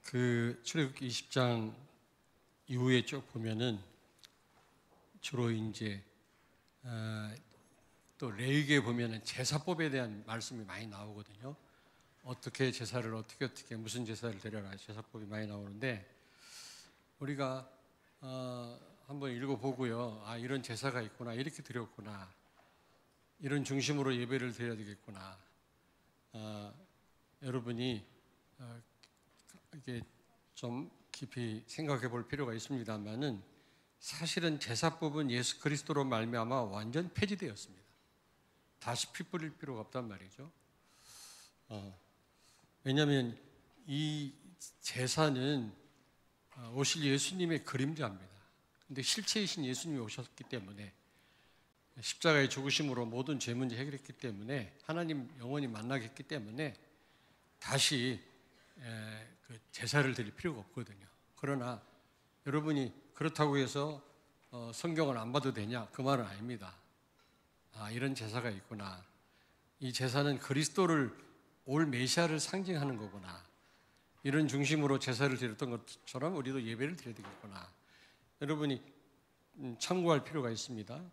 출애굽기 20장 이후에 쭉 보면은 주로 이제 또 레위기에 보면은 제사법에 대한 말씀이 많이 나오거든요. 어떻게 제사를 어떻게 무슨 제사를 드려라 제사법이 많이 나오는데 우리가 한번 읽어보고요. 아, 이런 제사가 있구나, 이렇게 드렸구나, 이런 중심으로 예배를 드려야 되겠구나. 여러분이 이게 좀 깊이 생각해 볼 필요가 있습니다만은 사실은 제사법은 예수 그리스도로 말미암아 완전 폐지되었습니다. 다시 피 뿌릴 필요가 없단 말이죠. 왜냐하면 이 제사는 오실 예수님의 그림자입니다. 근데 실체이신 예수님이 오셨기 때문에 십자가의 죽으심으로 모든 죄 문제 해결했기 때문에 하나님 영원히 만나겠기 때문에 다시 그 제사를 드릴 필요가 없거든요. 그러나 여러분이 그렇다고 해서 성경을 안 봐도 되냐? 그 말은 아닙니다. 아, 이런 제사가 있구나. 이 제사는 그리스도를 올 메시아를 상징하는 거구나. 이런 중심으로 제사를 드렸던 것처럼 우리도 예배를 드려야 되겠구나. 여러분이 참고할 필요가 있습니다.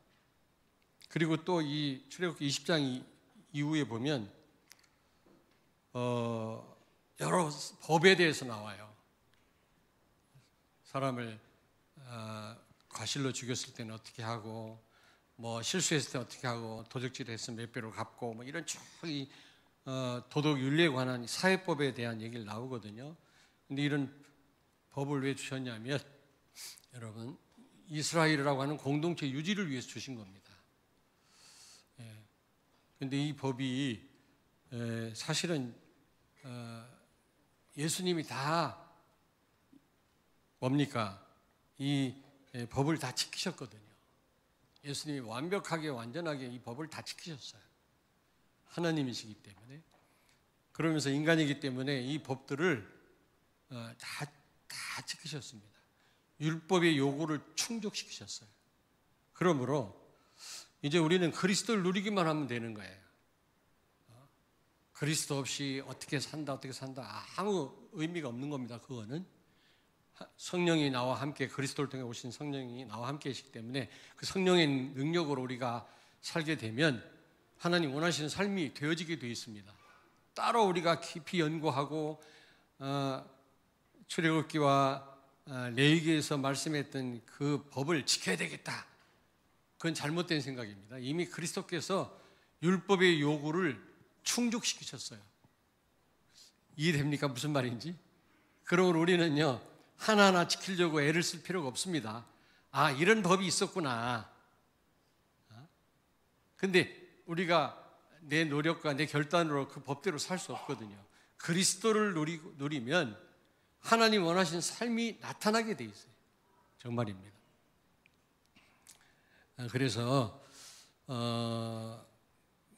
그리고 또 이 출애굽기 20장 이후에 보면 여러 법에 대해서 나와요. 사람을 과실로 죽였을 때는 어떻게 하고, 뭐 실수했을 때 어떻게 하고, 도적질 했으면 몇 배로 갚고, 뭐 이런 쭉 도덕 윤리에 관한 사회법에 대한 얘기를 나오거든요. 근데 이런 법을 왜 주셨냐면 여러분, 이스라엘이라고 하는 공동체 유지를 위해서 주신 겁니다. 그런데 이 법이 사실은 예수님이 다 뭡니까? 이 법을 다 지키셨거든요. 예수님이 완벽하게 완전하게 이 법을 다 지키셨어요. 하나님이시기 때문에. 그러면서 인간이기 때문에 이 법들을 다 지키셨습니다. 율법의 요구를 충족시키셨어요. 그러므로 이제 우리는 그리스도를 누리기만 하면 되는 거예요. 그리스도 없이 어떻게 산다 아무 의미가 없는 겁니다. 그거는 성령이 나와 함께, 그리스도를 통해 오신 성령이 나와 함께 계시기 때문에 그 성령의 능력으로 우리가 살게 되면 하나님 원하시는 삶이 되어지게 되어 있습니다. 따로 우리가 깊이 연구하고 출애굽기와 레위기에서 말씀했던 그 법을 지켜야 되겠다, 그건 잘못된 생각입니다. 이미 그리스도께서 율법의 요구를 충족시키셨어요. 이해됩니까? 무슨 말인지? 그러므로 우리는요, 하나하나 지키려고 애를 쓸 필요가 없습니다. 아, 이런 법이 있었구나. 근데 우리가 내 노력과 내 결단으로 그 법대로 살 수 없거든요. 그리스도를 누리면 하나님 원하시는 삶이 나타나게 돼 있어요. 정말입니다. 그래서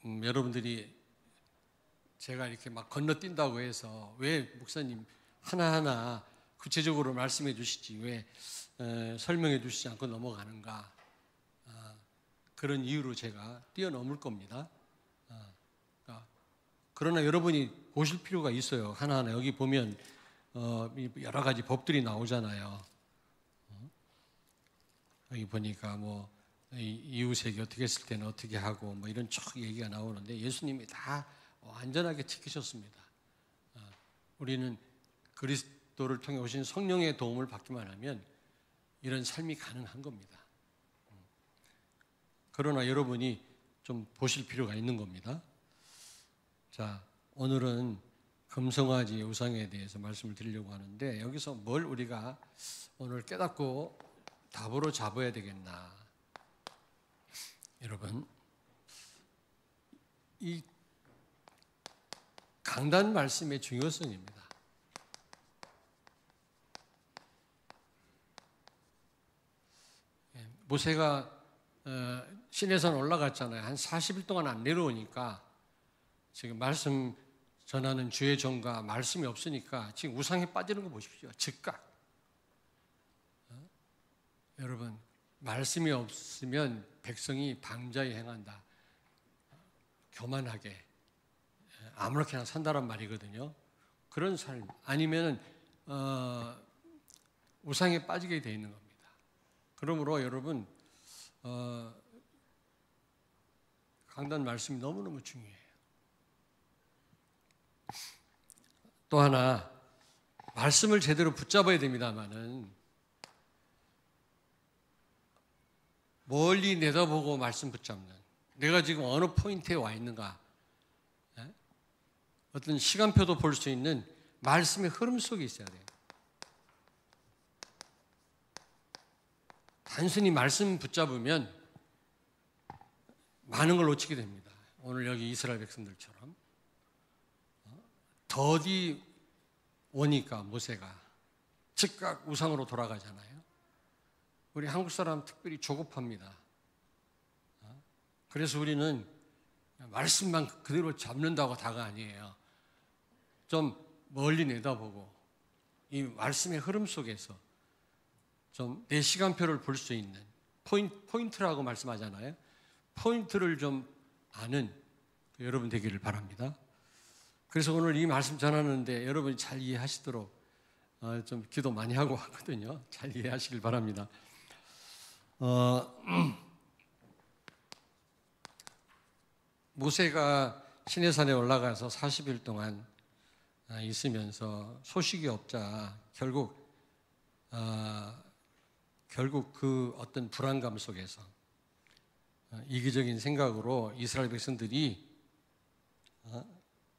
여러분들이 제가 이렇게 막 건너뛴다고 해서 왜 목사님 하나하나 구체적으로 말씀해 주시지 왜 설명해 주시지 않고 넘어가는가, 그런 이유로 제가 뛰어넘을 겁니다. 그러나 여러분이 보실 필요가 있어요. 하나하나 여기 보면 여러 가지 법들이 나오잖아요. 여기 보니까 뭐 이웃에게 어떻게 했을 때는 어떻게 하고 뭐 이런 쭉 얘기가 나오는데 예수님이 다 완전하게 지키셨습니다. 우리는 그리스도를 통해 오신 성령의 도움을 받기만 하면 이런 삶이 가능한 겁니다. 그러나 여러분이 좀 보실 필요가 있는 겁니다. 자, 오늘은 금송아지 우상에 대해서 말씀을 드리려고 하는데 여기서 뭘 우리가 오늘 깨닫고 답으로 잡아야 되겠나? 여러분, 이 강단 말씀의 중요성입니다. 모세가 시내산 올라갔잖아요. 한 40일 동안 안 내려오니까 지금 말씀 전하는 주의 종과 말씀이 없으니까 지금 우상에 빠지는 거 보십시오. 즉각. 여러분, 말씀이 없으면 백성이 방자에 행한다. 교만하게 아무렇게나 산다란 말이거든요. 그런 삶 아니면은 우상에 빠지게 돼 있는 겁니다. 그러므로 여러분 강단 말씀이 너무너무 중요해요. 또 하나 말씀을 제대로 붙잡아야 됩니다만은 멀리 내다보고 말씀 붙잡는, 내가 지금 어느 포인트에 와 있는가, 어떤 시간표도 볼 수 있는 말씀의 흐름 속에 있어야 돼요. 단순히 말씀 붙잡으면 많은 걸 놓치게 됩니다. 오늘 여기 이스라엘 백성들처럼 더디 오니까 모세가 즉각 우상으로 돌아가잖아요. 우리 한국 사람 특별히 조급합니다. 그래서 우리는 말씀만 그대로 잡는다고 다가 아니에요. 좀 멀리 내다보고 이 말씀의 흐름 속에서 좀 내 시간표를 볼 수 있는 포인트라고 말씀하잖아요. 포인트를 좀 아는 여러분 되기를 바랍니다. 그래서 오늘 이 말씀 전하는데 여러분이 잘 이해하시도록 좀 기도 많이 하고 왔거든요. 잘 이해하시길 바랍니다. 모세가 시내산에 올라가서 40일 동안 있으면서 소식이 없자 결국 그 어떤 불안감 속에서 이기적인 생각으로 이스라엘 백성들이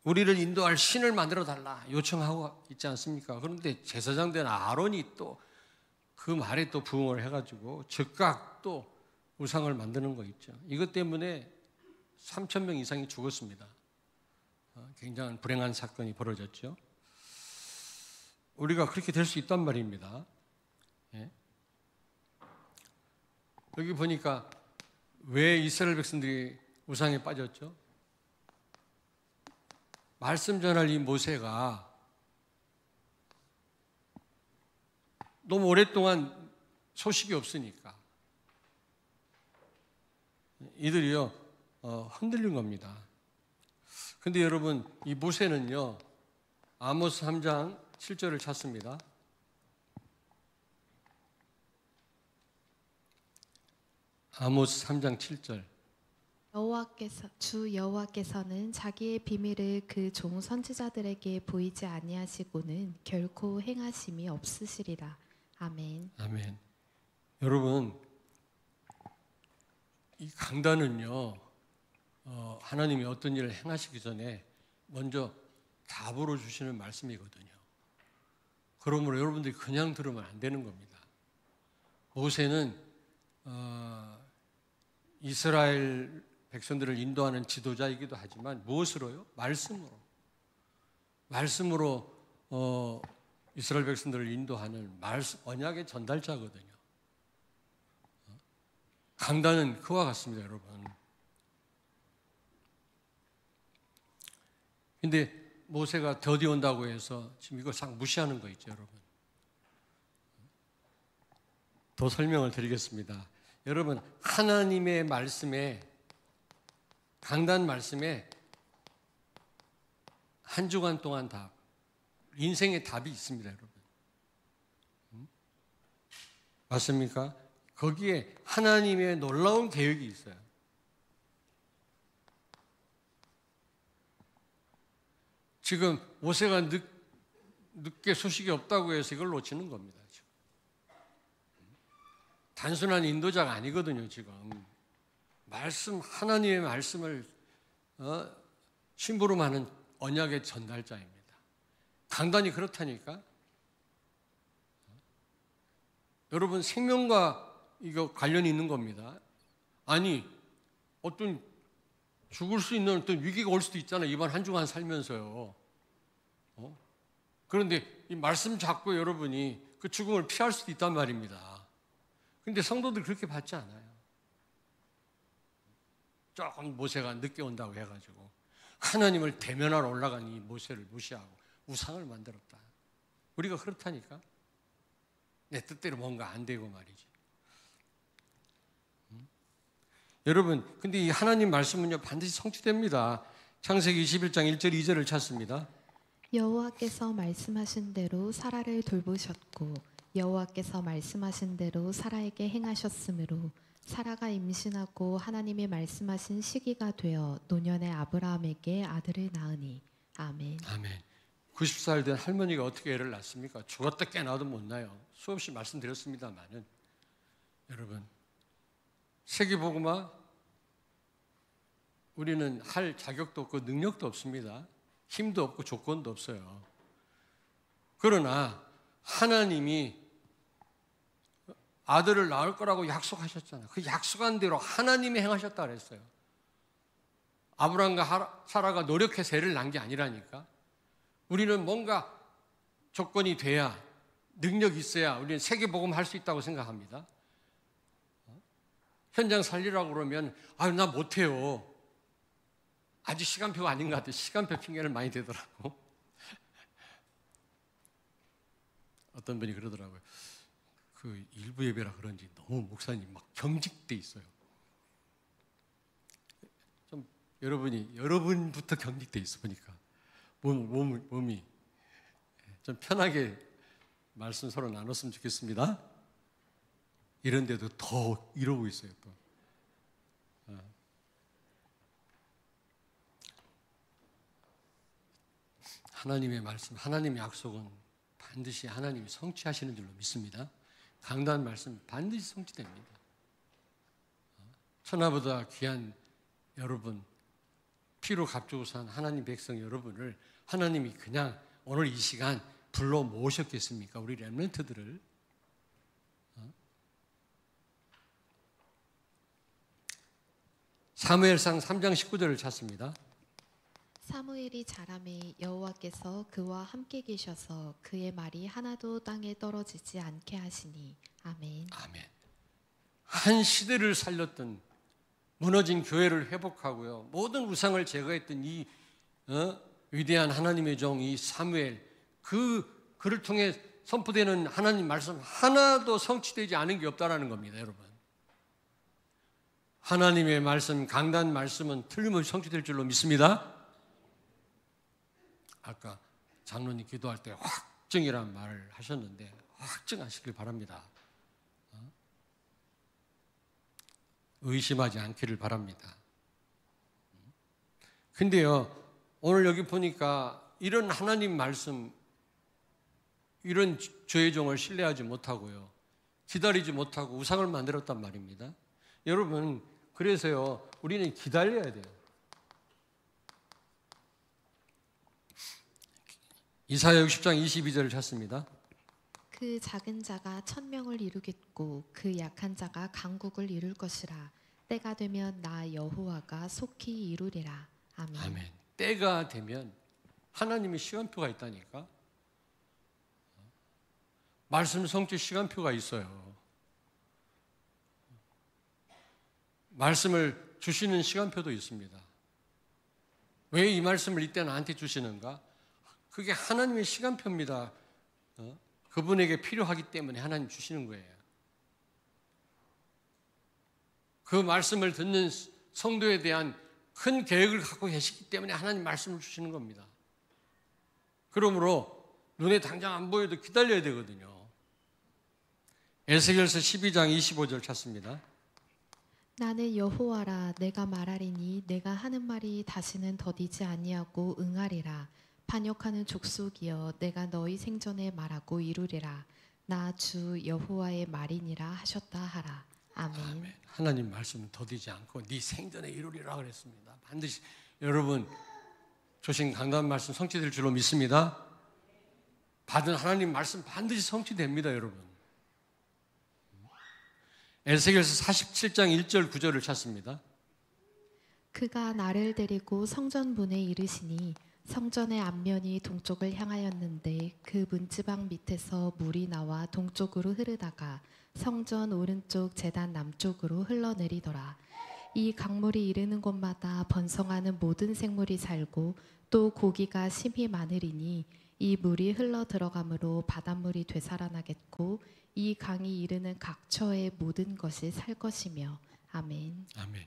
우리를 인도할 신을 만들어 달라 요청하고 있지 않습니까? 그런데 제사장 된 아론이 또 그 말에 또 부응을 해가지고 즉각 또 우상을 만드는 거 있죠. 이것 때문에 3,000명 이상이 죽었습니다. 굉장한 불행한 사건이 벌어졌죠. 우리가 그렇게 될 수 있단 말입니다. 예? 여기 보니까 왜 이스라엘 백성들이 우상에 빠졌죠? 말씀 전할 이 모세가 너무 오랫동안 소식이 없으니까 이들이요 흔들린 겁니다. 근데 여러분 이 모세는요 아모스 3장 7절을 찾습니다. 아모스 3장 7절. 주 여호와께서는 자기의 비밀을 그 종 선지자들에게 보이지 아니하시고는 결코 행하심이 없으시리라. 아멘. 아멘. 여러분 이 강단은요 하나님이 어떤 일을 행하시기 전에 먼저 답으로 주시는 말씀이거든요. 그러므로 여러분들이 그냥 들으면 안 되는 겁니다. 모세는 이스라엘 백성들을 인도하는 지도자이기도 하지만 무엇으로요? 말씀으로 이스라엘 백성들을 인도하는 언약의 전달자거든요. 강단은 그와 같습니다, 여러분. 근데 모세가 더디 온다고 해서 지금 이거 싹 무시하는 거 있죠, 여러분. 더 설명을 드리겠습니다. 여러분, 하나님의 말씀에, 강단 말씀에 한 주간 동안 인생의 답이 있습니다, 여러분. 맞습니까? 거기에 하나님의 놀라운 계획이 있어요. 지금 모세가 늦게 소식이 없다고 해서 이걸 놓치는 겁니다. 지금. 단순한 인도자가 아니거든요, 지금. 하나님의 말씀을 심부름하는 언약의 전달자입니다. 강단이 그렇다니까. 여러분 생명과 이거 관련이 있는 겁니다. 아니 어떤 죽을 수 있는 어떤 위기가 올 수도 있잖아요. 이번 한 주간 살면서요. 그런데 이 말씀 잡고 여러분이 그 죽음을 피할 수도 있단 말입니다. 그런데 성도들 그렇게 받지 않아요. 조금 모세가 늦게 온다고 해가지고 하나님을 대면하러 올라간 이 모세를 무시하고 우상을 만들었다. 우리가 그렇다니까. 내 뜻대로 뭔가 안 되고 말이지. 여러분, 근데 이 하나님 말씀은요 반드시 성취됩니다. 창세기 21장 1절 2절을 찾습니다. 여호와께서 말씀하신 대로 사라를 돌보셨고 여호와께서 말씀하신 대로 사라에게 행하셨으므로 사라가 임신하고 하나님이 말씀하신 시기가 되어 노년의 아브라함에게 아들을 낳으니. 아멘. 아멘. 90살 된 할머니가 어떻게 애를 낳습니까? 죽었다 깨나도 못 낳아요. 수없이 말씀드렸습니다만은 여러분, 세계복음화 우리는 할 자격도 없고 능력도 없습니다. 힘도 없고 조건도 없어요. 그러나 하나님이 아들을 낳을 거라고 약속하셨잖아요. 그 약속한 대로 하나님이 행하셨다 그랬어요. 아브라함과 사라가 노력해서 애를 낳은 게 아니라니까. 우리는 뭔가 조건이 돼야, 능력이 있어야 우리는 세계복음 할 수 있다고 생각합니다. 현장 살리라고 그러면 나 못해요. 아직 시간표가 아닌 것 같아요. 시간표 핑계를 많이 대더라고. 어떤 분이 그러더라고요. 그 일부 예배라 그런지 너무 목사님 막 경직돼 있어요. 좀 여러분부터 경직돼 있어 보니까 몸이 좀 편하게 말씀 서로 나눴으면 좋겠습니다. 이런데도 더 이러고 있어요. 또 하나님의 말씀, 하나님의 약속은 반드시 하나님이 성취하시는 줄로 믿습니다. 강단 말씀 반드시 성취됩니다. 천하보다 귀한 여러분, 피로 값주고 산 하나님 백성 여러분을 하나님이 그냥 오늘 이 시간 불러 모으셨겠습니까? 우리 렘넌트들을. 사무엘상 3장 19절을 찾습니다. 사무엘이 자라매 여호와께서 그와 함께 계셔서 그의 말이 하나도 땅에 떨어지지 않게 하시니. 아멘. 아멘. 한 시대를 살렸던, 무너진 교회를 회복하고요, 모든 우상을 제거했던 이 위대한 하나님의 종 이 사무엘, 그를 통해 선포되는 하나님 말씀 하나도 성취되지 않은 게 없다라는 겁니다, 여러분. 하나님의 말씀, 강단 말씀은 틀림없이 성취될 줄로 믿습니다. 아까 장로님 기도할 때 확증이라는 말을 하셨는데 확증하시길 바랍니다. 의심하지 않기를 바랍니다. 근데요, 오늘 여기 보니까 이런 하나님 말씀, 이런 주의 종을 신뢰하지 못하고요, 기다리지 못하고 우상을 만들었단 말입니다. 여러분, 그래서요, 우리는 기다려야 돼요. 이사야 60장 22절을 찾습니다. 그 작은 자가 1000명을 이루겠고 그 약한 자가 강국을 이룰 것이라. 때가 되면 나 여호와가 속히 이루리라. 아멘. 아멘. 때가 되면 하나님의 시간표가 있다니까. 말씀 성취 시간표가 있어요. 말씀을 주시는 시간표도 있습니다. 왜 이 말씀을 이때 나한테 주시는가? 그게 하나님의 시간표입니다. 그분에게 필요하기 때문에 하나님 주시는 거예요. 그 말씀을 듣는 성도에 대한 큰 계획을 갖고 계시기 때문에 하나님 말씀을 주시는 겁니다. 그러므로 눈에 당장 안 보여도 기다려야 되거든요. 에스겔서 12장 25절 찾습니다. 나는 여호와라. 내가 말하리니 내가 하는 말이 다시는 더디지 아니하고 응하리라. 반역하는 족속이여, 내가 너희 생전에 말하고 이루리라. 나 주 여호와의 말이니라 하셨다 하라. 아멘. 아멘. 하나님 말씀은 더디지 않고 네 생전에 이루리라 그랬습니다. 반드시 여러분 주신 강단 말씀 성취될 줄로 믿습니다. 받은 하나님 말씀 반드시 성취됩니다, 여러분. 에스겔서 47장 1절 9절을 찾습니다. 그가 나를 데리고 성전문에 이르시니 성전의 앞면이 동쪽을 향하였는데 그 문지방 밑에서 물이 나와 동쪽으로 흐르다가 성전 오른쪽 제단 남쪽으로 흘러내리더라. 이 강물이 이르는 곳마다 번성하는 모든 생물이 살고 또 고기가 심히 많으리니 이 물이 흘러 들어가므로 바닷물이 되살아나겠고 이 강이 이르는 각처의 모든 것이 살 것이며. 아멘. 아멘.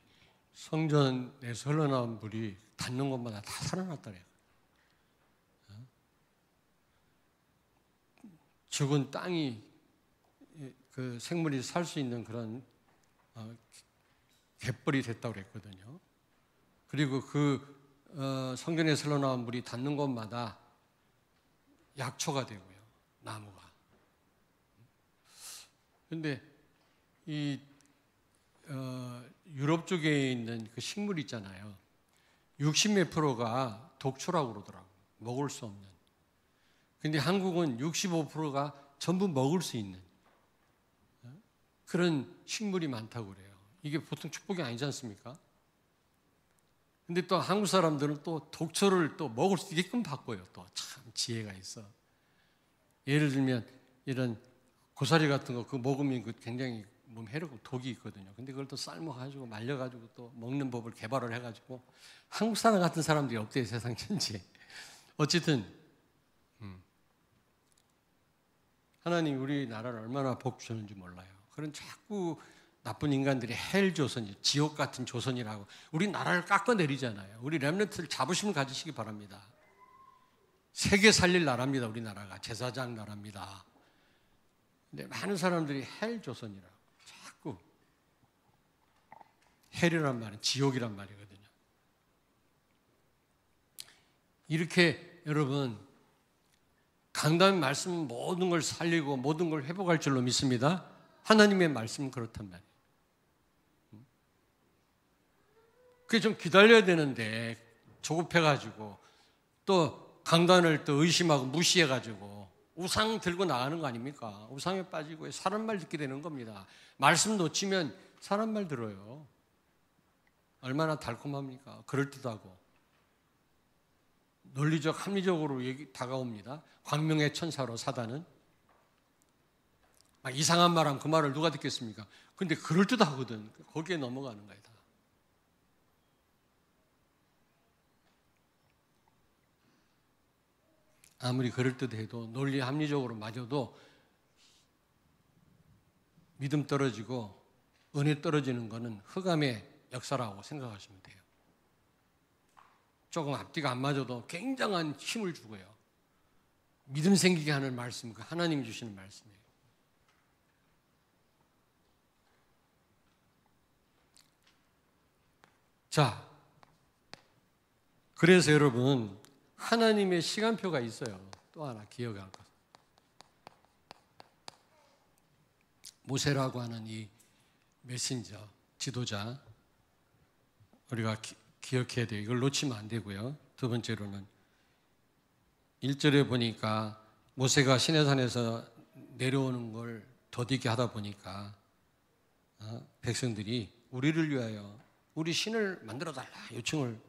성전에서 흘러나온 물이 닿는 곳마다 다 살아났다래요. 죽은 땅이 그 생물이 살 수 있는 그런 갯벌이 됐다고 그랬거든요. 그리고 그 성경에서 흘러나온 물이 닿는 곳마다 약초가 되고요, 나무가. 그런데 이 유럽 쪽에 있는 그 식물 있잖아요. 60몇 프로가 독초라고 그러더라고요. 먹을 수 없는. 근데 한국은 65%가 전부 먹을 수 있는 그런 식물이 많다고 그래요. 이게 보통 축복이 아니지 않습니까? 근데 또 한국 사람들은 또 독초를 또 먹을 수 있게끔 바꿔요. 또 참 지혜가 있어. 예를 들면 이런 고사리 같은 거 그거 먹으면 그 굉장히 몸 해롭고 독이 있거든요. 근데 그걸 또 삶아가지고 말려가지고 또 먹는 법을 개발을 해가지고 한국 사람 같은 사람들이 없대요, 세상 천지에. 어쨌든 하나님 우리나라를 얼마나 복 주는지 몰라요. 그런 자꾸 나쁜 인간들이 헬 조선, 지옥 같은 조선이라고 우리나라를 깎아내리잖아요. 우리 렘넌트를 자부심을 가지시기 바랍니다. 세계 살릴 나라입니다. 우리나라가 제사장 나라입니다. 근데 많은 사람들이 헬 조선이라고 자꾸 헬이란 말은 지옥이란 말이거든요. 이렇게 여러분 강단 말씀은 모든 걸 살리고 모든 걸 회복할 줄로 믿습니다. 하나님의 말씀은 그렇단 말이에요. 그게 좀 기다려야 되는데 조급해가지고 또 강단을 또 의심하고 무시해가지고 우상 들고 나가는 거 아닙니까? 우상에 빠지고 사람 말 듣게 되는 겁니다. 말씀 놓치면 사람 말 들어요. 얼마나 달콤합니까? 그럴듯하고 논리적 합리적으로 다가옵니다. 광명의 천사로 사단은 막 이상한 말하면 그 말을 누가 듣겠습니까? 근데 그럴듯하거든. 거기에 넘어가는 거야 다. 아무리 그럴듯해도 논리 합리적으로 맞아도 믿음 떨어지고 은혜 떨어지는 것은 흑암의 역사라고 생각하시면 돼요. 조금 앞뒤가 안 맞아도 굉장한 힘을 주고요. 믿음 생기게 하는 말씀, 그 하나님이 주시는 말씀이에요. 자, 그래서 여러분 하나님의 시간표가 있어요. 또 하나 기억할 것. 모세라고 하는 이 메신저, 지도자 우리가 기억해야 돼요. 이걸 놓치면 안 되고요. 두 번째로는 1절에 보니까 모세가 시내산에서 내려오는 걸 더디게 하다 보니까 백성들이 우리를 위하여 우리 신을 만들어달라 요청을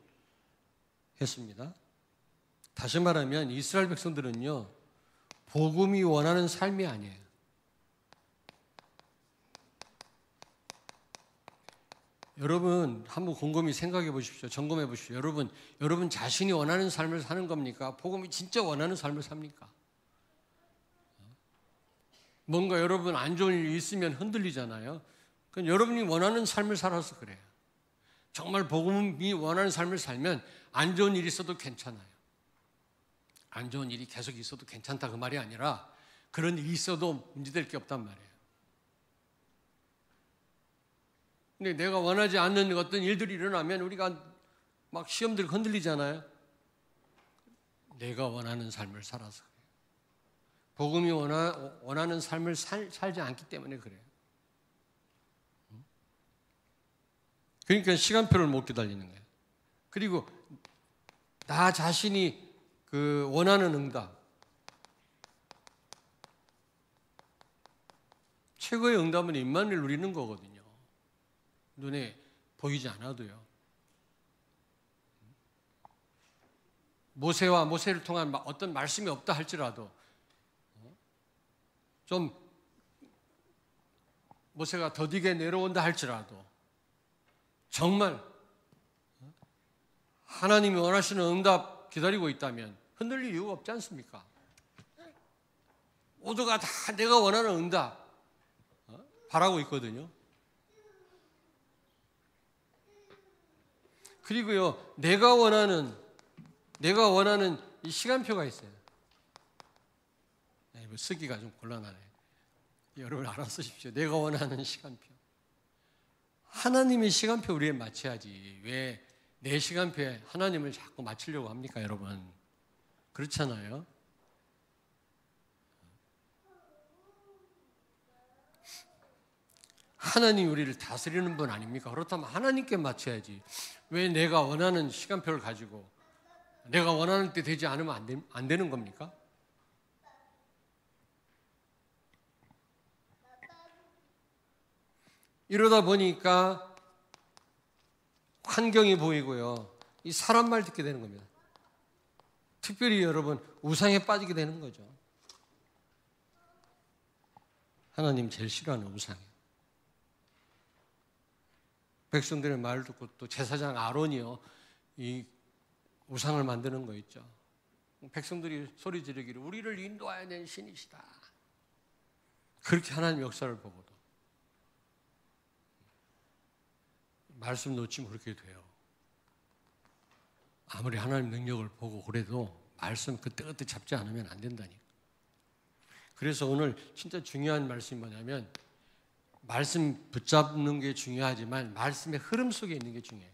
했습니다. 다시 말하면 이스라엘 백성들은요 복음이 원하는 삶이 아니에요. 여러분 한번 곰곰이 생각해 보십시오. 점검해 보십시오. 여러분 자신이 원하는 삶을 사는 겁니까? 복음이 진짜 원하는 삶을 삽니까? 뭔가 여러분 안 좋은 일이 있으면 흔들리잖아요. 그건 여러분이 원하는 삶을 살아서 그래요. 정말 복음이 원하는 삶을 살면 안 좋은 일이 있어도 괜찮아요. 안 좋은 일이 계속 있어도 괜찮다 그 말이 아니라 그런 일이 있어도 문제될 게 없단 말이에요. 근데 내가 원하지 않는 어떤 일들이 일어나면 우리가 막 시험들 흔들리잖아요. 내가 원하는 삶을 살아서 그래요. 복음이 원하는 삶을 살지 않기 때문에 그래요. 그러니까 시간표를 못 기다리는 거예요. 그리고 나 자신이 그 원하는 응답, 최고의 응답은 임마누엘 누리는 거거든요. 눈에 보이지 않아도요. 모세를 통한 어떤 말씀이 없다 할지라도 좀 모세가 더디게 내려온다 할지라도 정말 하나님이 원하시는 응답 기다리고 있다면 흔들릴 이유가 없지 않습니까? 모두가 다 내가 원하는 응답 바라고 있거든요. 그리고요, 내가 원하는 이 시간표가 있어요. 쓰기가 좀 곤란하네. 여러분 알아 쓰십시오. 내가 원하는 시간표. 하나님의 시간표 우리에 맞춰야지. 왜 내 시간표에 하나님을 자꾸 맞추려고 합니까, 여러분? 그렇잖아요. 하나님 우리를 다스리는 분 아닙니까? 그렇다면 하나님께 맞춰야지. 왜 내가 원하는 시간표를 가지고 내가 원하는 때 되지 않으면 안 되는 겁니까? 이러다 보니까 환경이 보이고요. 이 사람 말 듣게 되는 겁니다. 특별히 여러분 우상에 빠지게 되는 거죠. 하나님 제일 싫어하는 우상이에요. 백성들의 말을 듣고 또 제사장 아론이요, 이 우상을 만드는 거 있죠. 백성들이 소리 지르기를 우리를 인도하여 낸 신이시다. 그렇게 하나님 역사를 보고도 말씀 놓치면 그렇게 돼요. 아무리 하나님 능력을 보고 그래도 말씀 그때그때 잡지 않으면 안 된다니까. 그래서 오늘 진짜 중요한 말씀이 뭐냐면 말씀 붙잡는 게 중요하지만 말씀의 흐름 속에 있는 게 중요해요.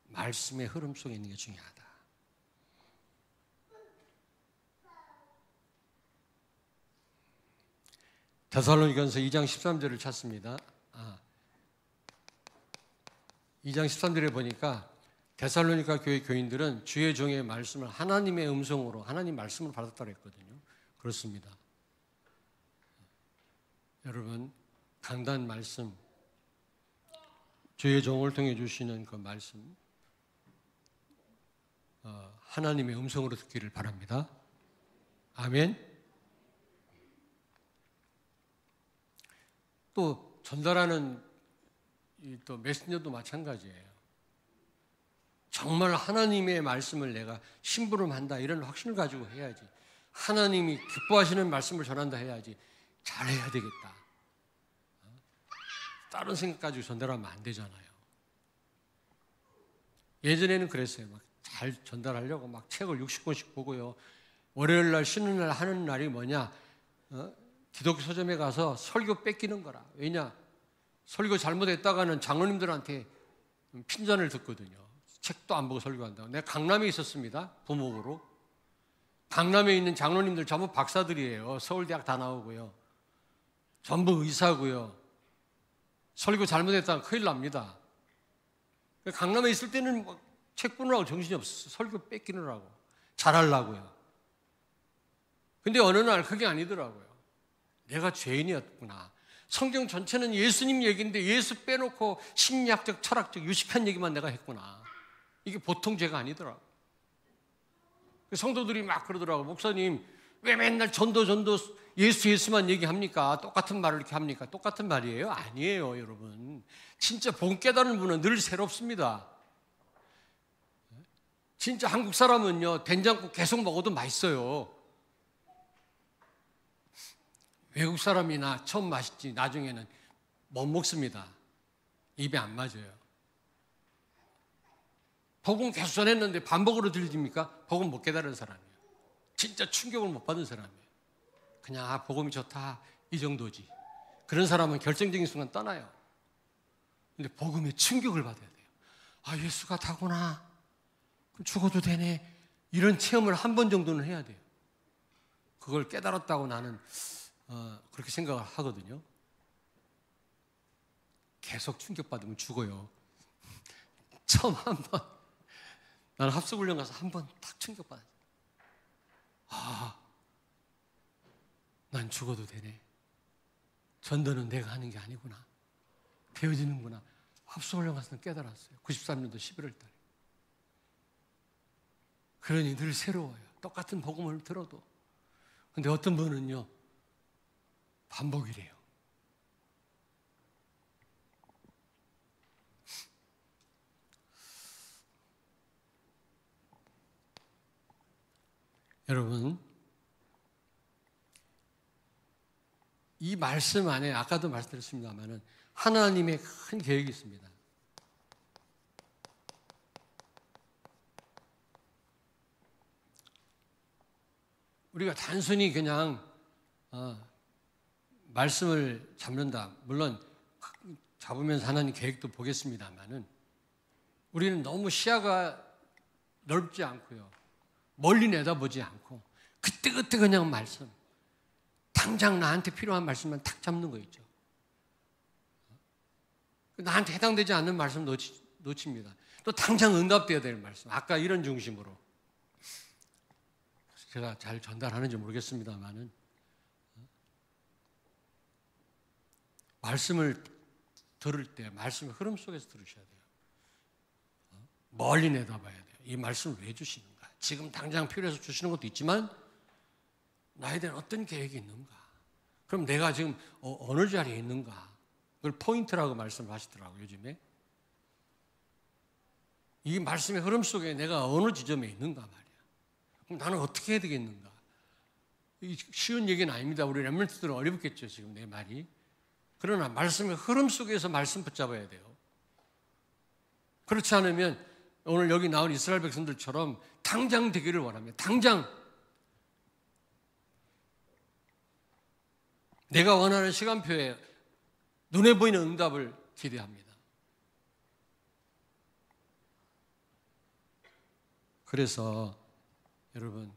말씀의 흐름 속에 있는 게 중요하다. 데살로니가서 2장 13절을 찾습니다. 2장 13절에 보니까 데살로니가 교회 교인들은 주의 종의 말씀을 하나님의 음성으로 하나님 말씀을 받았다고 했거든요. 그렇습니다. 여러분 강단 말씀, 주의 종을 통해 주시는 그 말씀 하나님의 음성으로 듣기를 바랍니다. 아멘. 또 전달하는 또 메신저도 마찬가지예요. 정말 하나님의 말씀을 내가 심부름한다 이런 확신을 가지고 해야지. 하나님이 기뻐하시는 말씀을 전한다 해야지. 잘해야 되겠다. 다른 생각 가지고 전달하면 안 되잖아요. 예전에는 그랬어요. 막 잘 전달하려고 막 책을 60권씩 보고요. 월요일 날 쉬는 날 하는 날이 뭐냐? 기독교 서점에 가서 설교 뺏기는 거라. 왜냐? 설교 잘못했다가는 장로님들한테 핀잔을 듣거든요. 책도 안 보고 설교한다고. 내가 강남에 있었습니다. 부목으로. 강남에 있는 장로님들 전부 박사들이에요. 서울대학 다 나오고요. 전부 의사고요. 설교 잘못했다가 큰일 납니다. 강남에 있을 때는 책 보느라고 정신이 없었어요. 설교 뺏기느라고. 잘하려고요. 근데 어느 날 그게 아니더라고요. 내가 죄인이었구나. 성경 전체는 예수님 얘기인데 예수 빼놓고 심리학적, 철학적, 유식한 얘기만 내가 했구나. 이게 보통 죄가 아니더라고요. 성도들이 막 그러더라고요. 목사님 왜 맨날 전도 예수만 얘기합니까? 똑같은 말을 이렇게 합니까? 똑같은 말이에요? 아니에요, 여러분. 진짜 본 깨달은 분은 늘 새롭습니다. 진짜 한국 사람은요, 된장국 계속 먹어도 맛있어요. 외국 사람이나 처음 맛있지 나중에는 못 먹습니다. 입에 안 맞아요. 복음 계속 전했는데 반복으로 들리십니까? 복음 못 깨달은 사람이에요. 진짜 충격을 못 받은 사람이에요. 그냥 복음이 좋다 이 정도지. 그런 사람은 결정적인 순간 떠나요. 근데 복음에 충격을 받아야 돼요. 예수가 다구나. 그럼 죽어도 되네. 이런 체험을 한 번 정도는 해야 돼요. 그걸 깨달았다고 나는 그렇게 생각을 하거든요. 계속 충격받으면 죽어요. 처음 한 번, 나는 합숙훈련 가서 한 번 딱 충격받았어요. 난 죽어도 되네. 전도는 내가 하는 게 아니구나. 되어지는구나. 합숙훈련 가서 깨달았어요. 93년도 11월 달에. 그러니 늘 새로워요. 똑같은 복음을 들어도. 근데 어떤 분은요, 반복이래요. 여러분, 이 말씀 안에 아까도 말씀드렸습니다만은 하나님의 큰 계획이 있습니다. 우리가 단순히 그냥 말씀을 잡는다. 물론 잡으면서 하나님 계획도 보겠습니다만은 우리는 너무 시야가 넓지 않고요. 멀리 내다보지 않고 그때그때 그냥 말씀. 당장 나한테 필요한 말씀만 탁 잡는 거 있죠. 나한테 해당되지 않는 말씀 놓칩니다. 또 당장 응답되어야 될 말씀. 아까 이런 중심으로. 제가 잘 전달하는지 모르겠습니다만은 말씀을 들을 때 말씀의 흐름 속에서 들으셔야 돼요. 멀리 내다봐야 돼요. 이 말씀을 왜 주시는가? 지금 당장 필요해서 주시는 것도 있지만 나에 대한 어떤 계획이 있는가? 그럼 내가 지금 어느 자리에 있는가? 그걸 포인트라고 말씀하시더라고요, 요즘에. 이 말씀의 흐름 속에 내가 어느 지점에 있는가 말이야. 그럼 나는 어떻게 해야 되겠는가? 쉬운 얘기는 아닙니다. 우리 렘넌트들은 어렵겠죠, 지금 내 말이. 그러나 말씀의 흐름 속에서 말씀 붙잡아야 돼요. 그렇지 않으면 오늘 여기 나온 이스라엘 백성들처럼 당장 되기를 원합니다. 당장 내가 원하는 시간표에 눈에 보이는 응답을 기대합니다. 그래서 여러분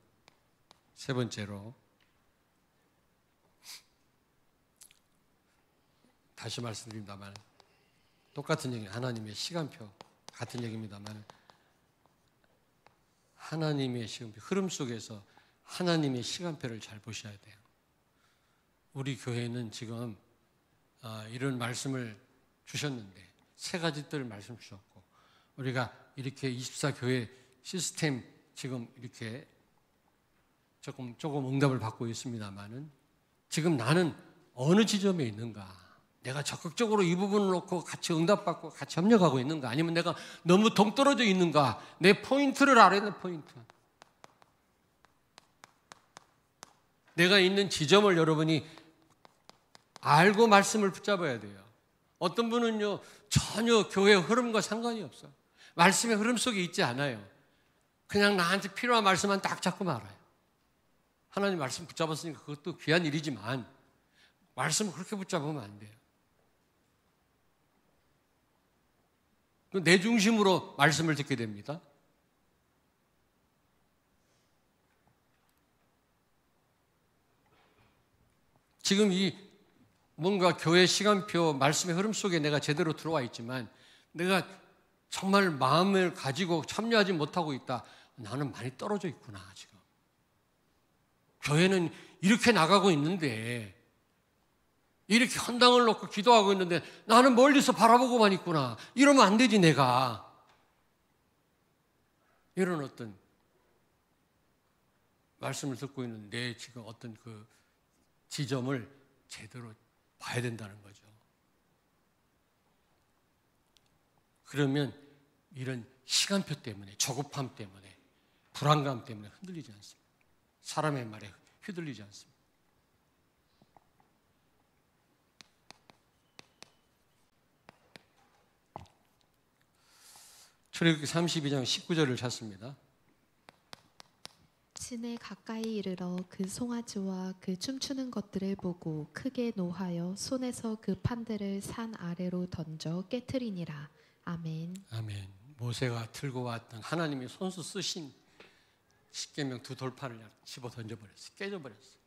세 번째로 다시 말씀드립니다만 똑같은 얘기, 하나님의 시간표 같은 얘기입니다만 하나님의 시간표 흐름 속에서 하나님의 시간표를 잘 보셔야 돼요. 우리 교회는 지금 이런 말씀을 주셨는데 세 가지들 말씀 주셨고 우리가 이렇게 24교회 시스템 지금 이렇게 조금 응답을 받고 있습니다만은 지금 나는 어느 지점에 있는가? 내가 적극적으로 이 부분을 놓고 같이 응답받고 같이 협력하고 있는가? 아니면 내가 너무 동떨어져 있는가? 내 포인트를 알아야 돼, 포인트. 내가 있는 지점을 여러분이 알고 말씀을 붙잡아야 돼요. 어떤 분은요, 전혀 교회의 흐름과 상관이 없어요. 말씀의 흐름 속에 있지 않아요. 그냥 나한테 필요한 말씀만 딱 잡고 말아요. 하나님 말씀 붙잡았으니까 그것도 귀한 일이지만 말씀을 그렇게 붙잡으면 안 돼요. 내 중심으로 말씀을 듣게 됩니다. 지금 이 뭔가 교회 시간표 말씀의 흐름 속에 내가 제대로 들어와 있지만 내가 정말 마음을 가지고 참여하지 못하고 있다. 나는 많이 떨어져 있구나 지금. 교회는 이렇게 나가고 있는데 이렇게 헌당을 놓고 기도하고 있는데 나는 멀리서 바라보고만 있구나. 이러면 안 되지 내가. 이런 어떤 말씀을 듣고 있는 내 지금 어떤 그 지점을 제대로 봐야 된다는 거죠. 그러면 이런 시간표 때문에, 조급함 때문에, 불안감 때문에 흔들리지 않습니다. 사람의 말에 휘둘리지 않습니다. 출애굽기 32장 19절을 찾습니다. 신에 가까이 이르러 그 송아지와 그 춤추는 것들을 보고 크게 노하여 손에서 그 판들을 산 아래로 던져 깨트리니라. 아멘. 아멘. 모세가 들고 왔던 하나님이 손수 쓰신 십계명 두 돌판을 집어 던져버렸어요. 깨져버렸어요.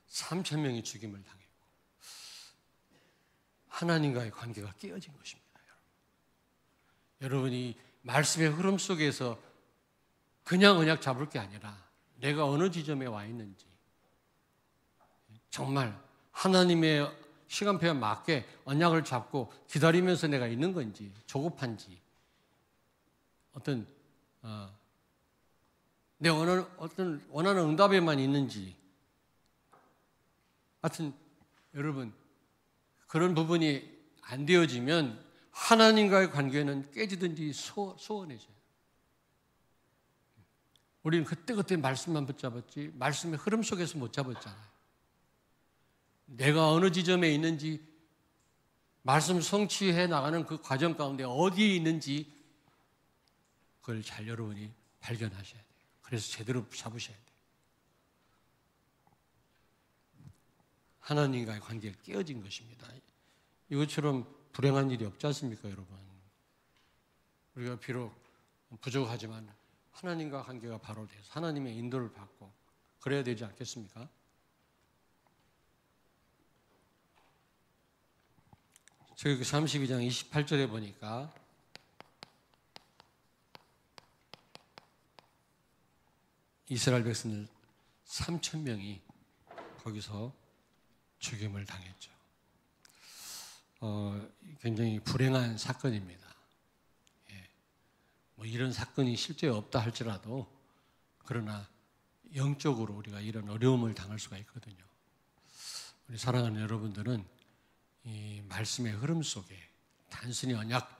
3,000명이 죽임을 당했고 하나님과의 관계가 깨어진 것입니다. 여러분이 말씀의 흐름 속에서 그냥 언약 잡을 게 아니라 내가 어느 지점에 와 있는지 정말 하나님의 시간표에 맞게 언약을 잡고 기다리면서 내가 있는 건지 조급한지 어떤 내 원하는 응답에만 있는지 하여튼 여러분 그런 부분이 안 되어지면 하나님과의 관계는 깨지든지 소원해져요. 우리는 그때그때 말씀만 붙잡았지 말씀의 흐름 속에서 못 잡았잖아요. 내가 어느 지점에 있는지 말씀 성취해 나가는 그 과정 가운데 어디에 있는지 그걸 잘 여러분이 발견하셔야 돼요. 그래서 제대로 잡으셔야 돼요. 하나님과의 관계가 깨어진 것입니다. 이것처럼 불행한 일이 없지 않습니까, 여러분? 우리가 비록 부족하지만 하나님과 관계가 바로 돼서 하나님의 인도를 받고 그래야 되지 않겠습니까? 저기 32장 28절에 보니까 이스라엘 백성들 3,000명이 거기서 죽임을 당했죠. 굉장히 불행한 사건입니다. 예. 뭐 이런 사건이 실제 없다 할지라도 그러나 영적으로 우리가 이런 어려움을 당할 수가 있거든요. 우리 사랑하는 여러분들은 이 말씀의 흐름 속에 단순히 언약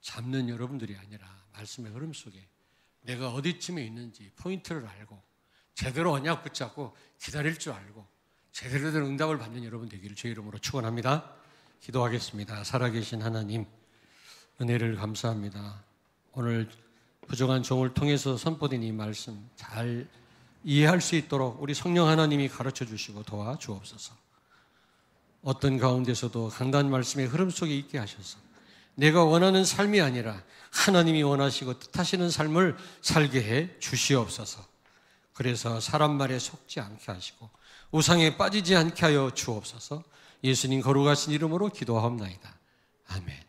잡는 여러분들이 아니라 말씀의 흐름 속에 내가 어디쯤에 있는지 포인트를 알고 제대로 언약 붙잡고 기다릴 줄 알고 제대로 된 응답을 받는 여러분 되기를 주의 이름으로 축원합니다. 기도하겠습니다. 살아계신 하나님, 은혜를 감사합니다. 오늘 부족한 종을 통해서 선포된 이 말씀 잘 이해할 수 있도록 우리 성령 하나님이 가르쳐 주시고 도와주옵소서. 어떤 가운데서도 강단 말씀의 흐름 속에 있게 하셔서 내가 원하는 삶이 아니라 하나님이 원하시고 뜻하시는 삶을 살게 해 주시옵소서. 그래서 사람 말에 속지 않게 하시고 우상에 빠지지 않게 하여 주옵소서. 예수님 거룩하신 이름으로 기도하옵나이다. 아멘.